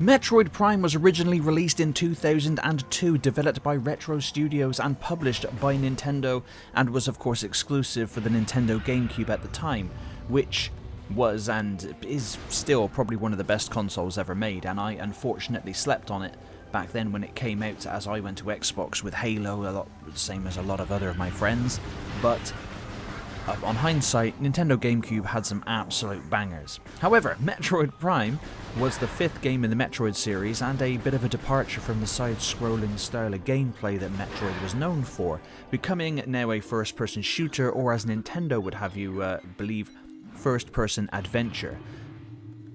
Metroid Prime was originally released in 2002, developed by Retro Studios and published by Nintendo, and was of course exclusive for the Nintendo GameCube at the time, which was and is still probably one of the best consoles ever made, and I unfortunately slept on it back then when it came out, as I went to Xbox with Halo, a lot same as a lot of other of my friends. But on hindsight, Nintendo GameCube had some absolute bangers. However, Metroid Prime was the fifth game in the Metroid series and a bit of a departure from the side-scrolling style of gameplay that Metroid was known for, becoming now a first-person shooter, or as Nintendo would have you believe, first-person adventure.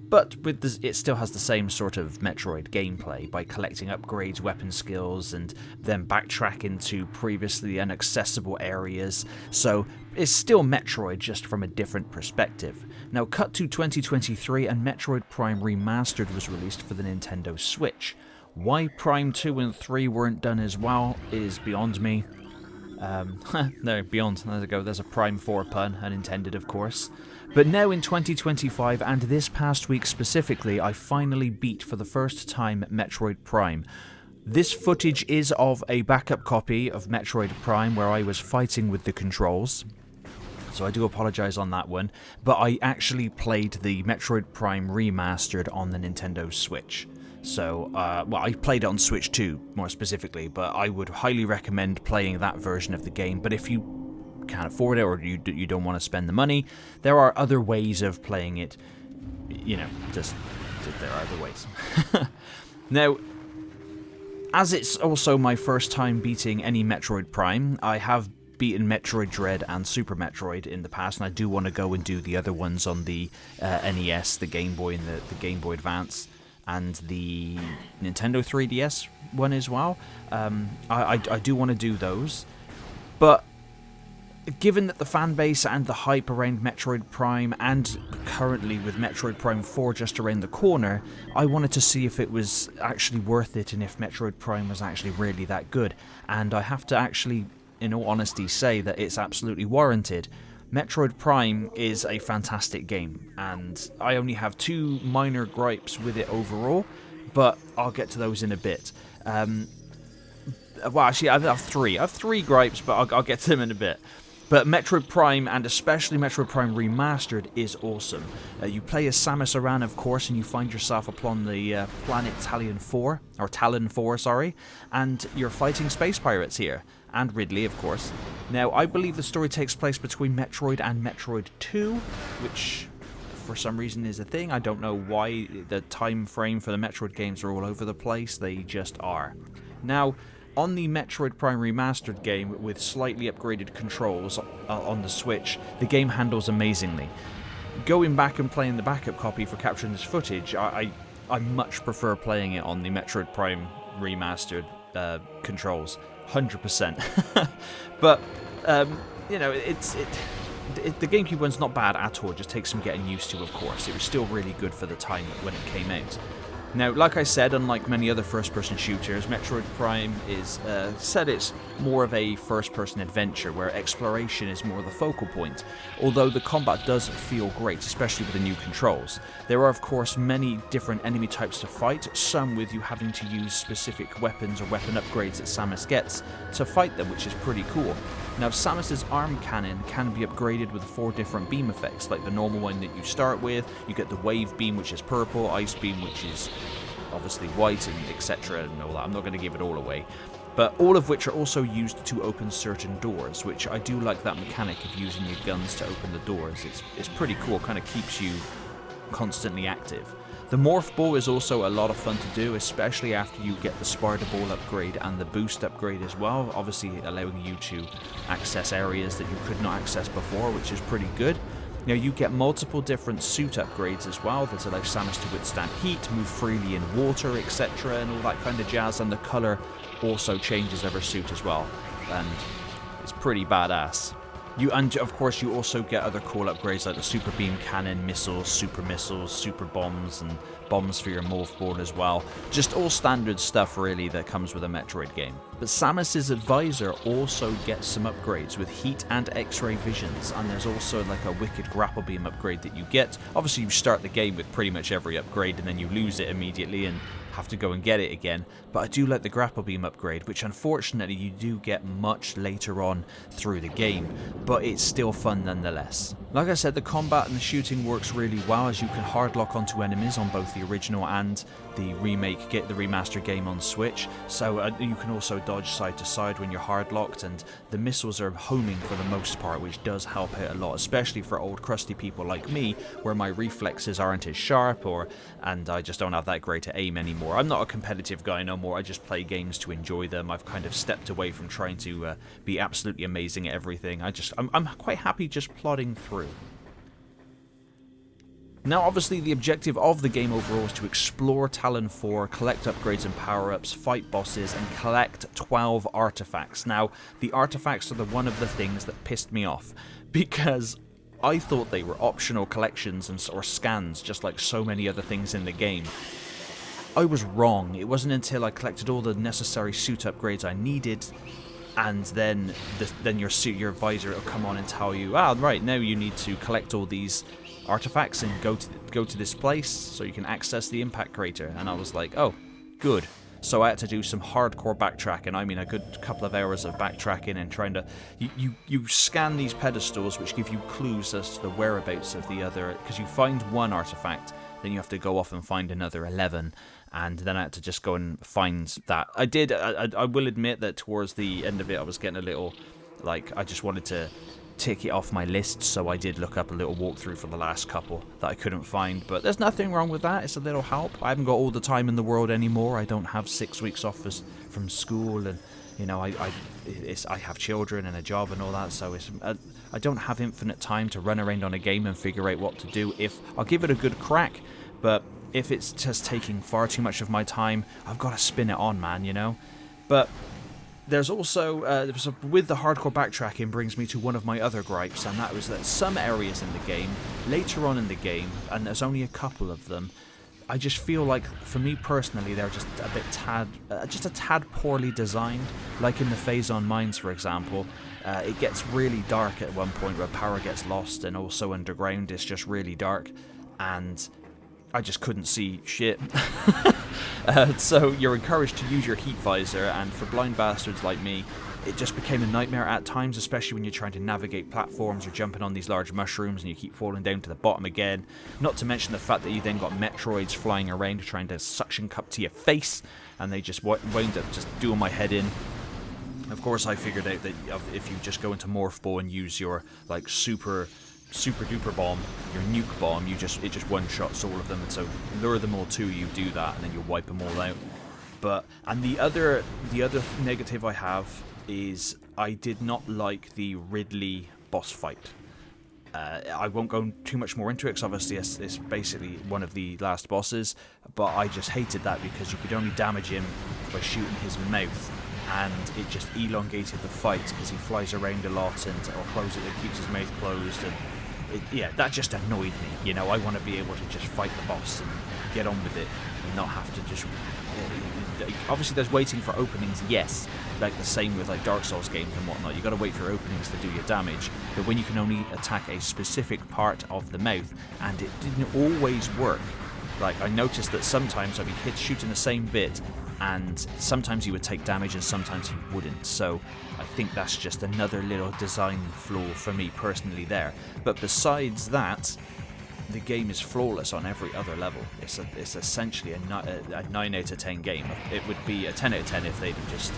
But with this, it still has the same sort of Metroid gameplay by collecting upgrades, weapon skills, and then backtracking to previously inaccessible areas. So it's still Metroid, just from a different perspective. Now cut to 2023 and Metroid Prime Remastered was released for the Nintendo Switch. Why Prime 2 and 3 weren't done as well is beyond me. No, beyond. There we go. There's a Prime 4 pun, unintended of course. But now in 2025, and this past week specifically, I finally beat for the first time Metroid Prime. This footage is of a backup copy of Metroid Prime where I was fighting with the controls, so I do apologise on that one, but I actually played the Metroid Prime Remastered on the Nintendo Switch. So, well, I played it on Switch 2, more specifically, but I would highly recommend playing that version of the game. But if you can't afford it, or you don't want to spend the money, there are other ways of playing it. You know, just there are other ways. Now, as it's also my first time beating any Metroid Prime, I have beaten Metroid Dread and Super Metroid in the past, and I do want to go and do the other ones on the NES, the Game Boy, and the Game Boy Advance, and the Nintendo 3DS one as well. I do want to do those, but given that the fan base and the hype around Metroid Prime, and currently with Metroid Prime 4 just around the corner, I wanted to see if it was actually worth it and if Metroid Prime was actually really that good. And I have to actually, in all honesty, say that it's absolutely warranted. Metroid Prime is a fantastic game, and I only have two minor gripes with it overall, but I'll get to those in a bit. Well, actually, I have three. I have three gripes, but I'll get to them in a bit. But Metroid Prime, and especially Metroid Prime Remastered, is awesome. You play as Samus Aran, of course, and you find yourself upon the planet Talon 4, and you're fighting space pirates here, and Ridley, of course. Now, I believe the story takes place between Metroid and Metroid 2, which for some reason is a thing. I don't know why the time frame for the Metroid games are all over the place. They just are. Now, on the Metroid Prime Remastered game with slightly upgraded controls on the Switch, the game handles amazingly. Going back and playing the backup copy for capturing this footage, I much prefer playing it on the Metroid Prime Remastered controls, 100%. But you know, the GameCube one's not bad at all. It just takes some getting used to, of course. It was still really good for the time when it came out. Now, like I said, unlike many other first-person shooters, Metroid Prime is it's more of a first-person adventure where exploration is more the focal point, although the combat does feel great, especially with the new controls. There are, of course, many different enemy types to fight, some with you having to use specific weapons or weapon upgrades that Samus gets to fight them, which is pretty cool. Now, Samus's arm cannon can be upgraded with 4 different beam effects, like the normal one that you start with. You get the wave beam, which is purple, ice beam, which is obviously white, and etc. and all that. I'm not going to give it all away. But all of which are also used to open certain doors, which I do like that mechanic of using your guns to open the doors. It's pretty cool, kind of keeps you constantly active. The Morph Ball is also a lot of fun to do, especially after you get the Spider Ball upgrade and the Boost upgrade as well, obviously allowing you to access areas that you could not access before, which is pretty good. Now, you get multiple different suit upgrades as well that allow Samus to withstand heat, move freely in water, etc., and all that kind of jazz, and the colour also changes of her suit as well, and it's pretty badass. And of course you also get other cool upgrades like the super beam cannon, missiles, super bombs, and bombs for your morph board as well. Just all standard stuff really that comes with a Metroid game. But Samus's advisor also gets some upgrades with heat and X-ray visions, and there's also like a wicked grapple beam upgrade that you get. Obviously you start the game with pretty much every upgrade and then you lose it immediately and have to go and get it again, but I do like the grapple beam upgrade, which unfortunately you do get much later on through the game, but it's still fun nonetheless. Like I said, the combat and the shooting works really well, as you can hard lock onto enemies on both the original and the remastered game on Switch, so you can also dodge side to side when you're hard locked, and the missiles are homing for the most part, which does help out a lot, especially for old crusty people like me, where my reflexes aren't as sharp, and I just don't have that great at aim anymore. I'm not a competitive guy no more, I just play games to enjoy them. I've kind of stepped away from trying to be absolutely amazing at everything. I'm quite happy just plodding through. Now obviously the objective of the game overall is to explore Talon 4, collect upgrades and power-ups, fight bosses, and collect 12 artifacts. Now the artifacts are one of the things that pissed me off, because I thought they were optional collections or scans, just like so many other things in the game. I was wrong. It wasn't until I collected all the necessary suit upgrades I needed, and then your advisor will come on and tell you, right, now you need to collect all these artifacts and go to this place so you can access the impact crater. And I was like, oh, good. So I had to do some hardcore backtracking. I mean, a good couple of hours of backtracking and trying to... You scan these pedestals, which give you clues as to the whereabouts of the other... Because you find one artifact, then you have to go off and find another 11. And then I had to just go and find that. I will admit that towards the end of it, I was getting a little... I just wanted to tick it off my list, so I did look up a little walkthrough for the last couple that I couldn't find, but there's nothing wrong with that. It's a little help. I haven't got all the time in the world anymore. I don't have 6 weeks off from school, and I have children and a job and all that, so I don't have infinite time to run around on a game and figure out what to do. I'll give it a good crack, but if it's just taking far too much of my time, I've got to spin it on, man, But there's also, with the hardcore backtracking brings me to one of my other gripes, and that was that some areas in the game, later on in the game, and there's only a couple of them, I just feel like, for me personally, they're just a tad poorly designed. Like in the Phazon Mines, for example, it gets really dark at one point where power gets lost, and also underground it's just really dark, and I just couldn't see shit. So you're encouraged to use your heat visor, and for blind bastards like me, it just became a nightmare at times, especially when you're trying to navigate platforms or jumping on these large mushrooms and you keep falling down to the bottom again. Not to mention the fact that you then got Metroids flying around trying to suction cup to your face, and they just wound up just doing my head in. Of course, I figured out that if you just go into Morph Ball and use your super duper bomb, your nuke bomb, it just one-shots all of them, and so lure them all to you, do that, and then you wipe them all out. And the other negative I have is I did not like the Ridley boss fight. I won't go too much more into it, because obviously it's basically one of the last bosses, but I just hated that because you could only damage him by shooting his mouth, and it just elongated the fight because he flies around a lot and keeps his mouth closed, and that just annoyed me. I want to be able to just fight the boss and get on with it and not have to just... Obviously there's waiting for openings, yes, like the same with like Dark Souls games and whatnot. You got to wait for openings to do your damage, but when you can only attack a specific part of the mouth, and it didn't always work. Like, I noticed that sometimes I'd be shooting the same bit, and sometimes he would take damage and sometimes he wouldn't, so I think that's just another little design flaw for me personally there. But besides that, the game is flawless on every other level. It's essentially a 9 out of 10 game. It would be a 10 out of 10 if they'd have just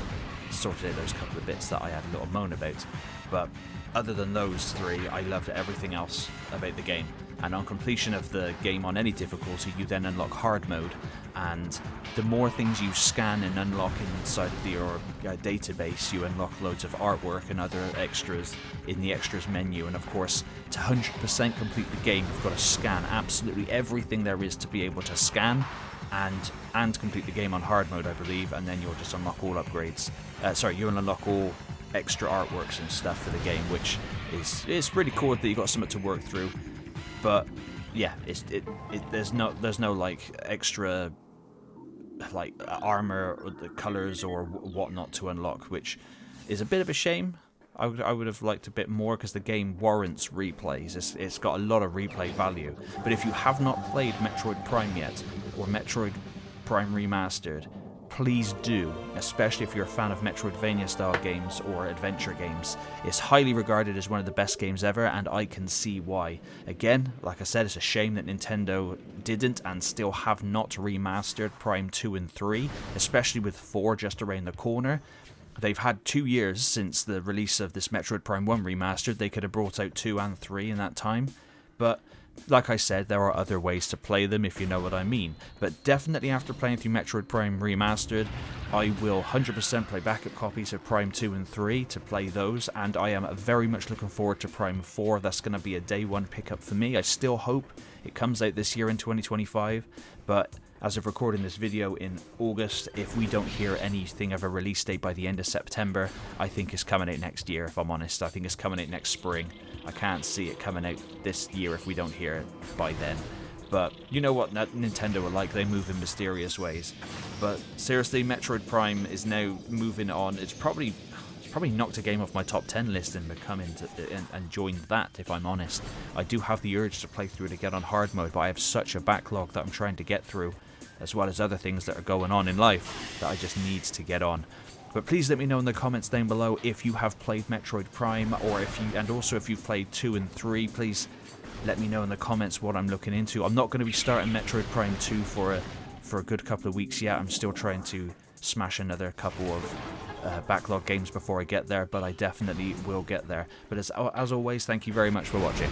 sorted out those couple of bits that I had a little moan about. But other than those three, I loved everything else about the game. And on completion of the game on any difficulty, you then unlock hard mode, and the more things you scan and unlock inside of your database, you unlock loads of artwork and other extras in the extras menu. And of course, to 100% complete the game, you've got to scan absolutely everything there is to be able to scan, and complete the game on hard mode, I believe, and then you'll just unlock all upgrades. You'll unlock all extra artworks and stuff for the game, which it's really cool that you got something to work through. But yeah, there's no like extra like armor or the colors or whatnot to unlock, which is a bit of a shame. I would have liked a bit more because the game warrants replays. It's got a lot of replay value. But if you have not played Metroid Prime yet, or Metroid Prime Remastered, please do, especially if you're a fan of Metroidvania style games or adventure games. It's highly regarded as one of the best games ever, and I can see why. Again, like I said, it's a shame that Nintendo didn't and still have not remastered Prime 2 and 3, especially with 4 just around the corner. They've had 2 years since the release of this Metroid Prime 1 remastered. They could have brought out 2 and 3 in that time. But like I said, there are other ways to play them, if you know what I mean. But definitely after playing through Metroid Prime Remastered, I will 100% play backup copies of Prime 2 and 3 to play those, and I am very much looking forward to Prime 4. That's going to be a day one pickup for me. I still hope it comes out this year in 2025, but as of recording this video in August, if we don't hear anything of a release date by the end of September, I think it's coming out next year, if I'm honest. I think it's coming out next spring. I can't see it coming out this year if we don't hear it by then. But you know what Nintendo are like, they move in mysterious ways. But seriously, Metroid Prime is now moving on. It's probably knocked a game off my top 10 list and become and joined that, if I'm honest. I do have the urge to play through it again on hard mode, but I have such a backlog that I'm trying to get through, as well as other things that are going on in life that I just need to get on. But please let me know in the comments down below if you have played Metroid Prime, or if you've played 2 and 3. Please let me know in the comments what I'm looking into. I'm not going to be starting Metroid Prime 2 for a good couple of weeks yet. I'm still trying to smash another couple of backlog games before I get there, but I definitely will get there. But as always, thank you very much for watching.